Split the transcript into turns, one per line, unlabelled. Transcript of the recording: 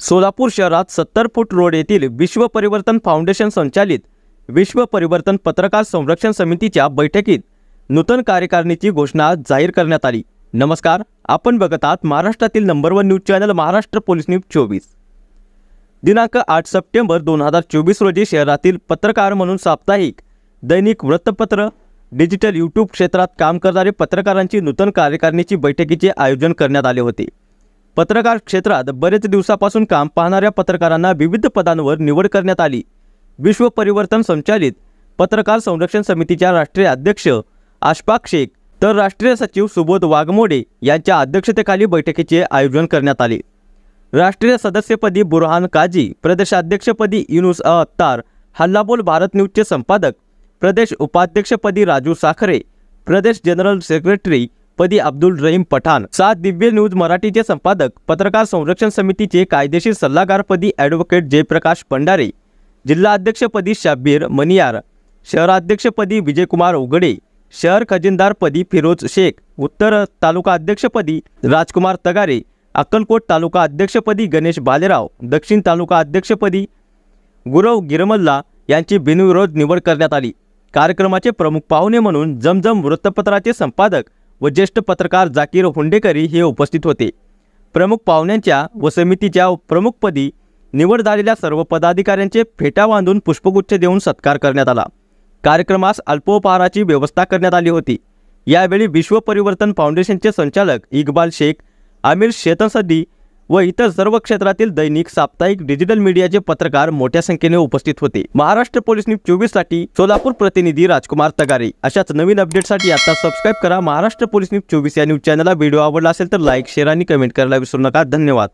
सोलापूर शहरात 70 फूट रोड येथील विश्व परिवर्तन फाउंडेशन संचालित विश्व परिवर्तन पत्रकार संरक्षण समितीच्या बैठकीत नूतन कार्यकारिणीची घोषणा जाहीर करण्यात आली। नमस्कार, आपण बघत आहात महाराष्ट्रातील number 1 news channel Maharashtra police news 24। दिनांक 8 सप्टेंबर 2024 रोजी शहरातील पत्रकार म्हणून साप्ताहिक, दैनिक वृत्तपत्र, डिजिटल यूट्यूब क्षेत्रात काम करणारे पत्रकारांची नूतन कार्यकारिणीची बैठकीचे आयोजन करण्यात आले होते। पत्रकार क्षेत्रात बरेच दिवसापासून काम पाहणाऱ्या पत्रकारांना विविध पदांवर निवड करण्यात आली। विश्व परिवर्तन संचालित पत्रकार संरक्षण समितीच्या राष्ट्रीय अध्यक्ष अशफाक शेख तर राष्ट्रीय सचिव सुबोध वाघमोडे यांच्या अध्यक्षतेखाली बैठकीचे आयोजन करण्यात आले। राष्ट्रीय सदस्यपदी बुरहान काजी, प्रदेशाध्यक्षपदी युनुस अत्तार, हल्लाबोल भारत न्यूजचे संपादक, प्रदेश उपाध्यक्षपदी राजू साखरे, प्रदेश जनरल सेक्रेटरी पदी अब्दुल रहीम पठाण, 7 दिव्य न्यूज मराठीचे संपादक, पत्रकार संरक्षण समितीचे कायदेशीर सल्लागारपदी ॲडव्होकेट जयप्रकाश भंडारे, जिल्हा अध्यक्षपदी शाब्बीर मनियार, शहराध्यक्षपदी विजयकुमार उघडे, शहर खजिनदारपदी फिरोज शेख, उत्तर तालुका अध्यक्षपदी राजकुमार तगारे, अक्कलकोट तालुका अध्यक्षपदी गणेश बालेराव, दक्षिण तालुका अध्यक्षपदी गुरव गिरमल्ला यांची बिनविरोध निवड करण्यात आली। कार्यक्रमाचे प्रमुख पाहुणे म्हणून जमजम वृत्तपत्राचे संपादक व ज्येष्ठ पत्रकार जाकीर हुंडेकरी हे उपस्थित होते। प्रमुख पाहुण्यांच्या व समितीच्या प्रमुखपदी निवड झालेल्या सर्व पदाधिकाऱ्यांचे फेटा बांधून पुष्पगुच्छ देऊन सत्कार करण्यात आला। कार्यक्रमास अल्पोपहाराची व्यवस्था करण्यात आली होती। यावेळी विश्व परिवर्तन फाउंडेशनचे संचालक इक्बाल शेख, आमिर शेतनसदी व इतर सर्व क्षेत्रातील दैनिक, साप्ताहिक, डिजिटल मीडियाचे पत्रकार मोठ्या संख्येने उपस्थित होते। महाराष्ट्र पोलीस न्यूज 24 साठी सोलापूर प्रतिनिधी राजकुमार तगारे। अशाच नवीन अपडेटसाठी आता सबस्क्राइब करा महाराष्ट्र पोलीस न्यूज 24 या न्यूज चॅनलला। व्हिडिओ आवडला असेल तर लाईक, शेअर आणि कमेंट करायला विसरू नका। धन्यवाद।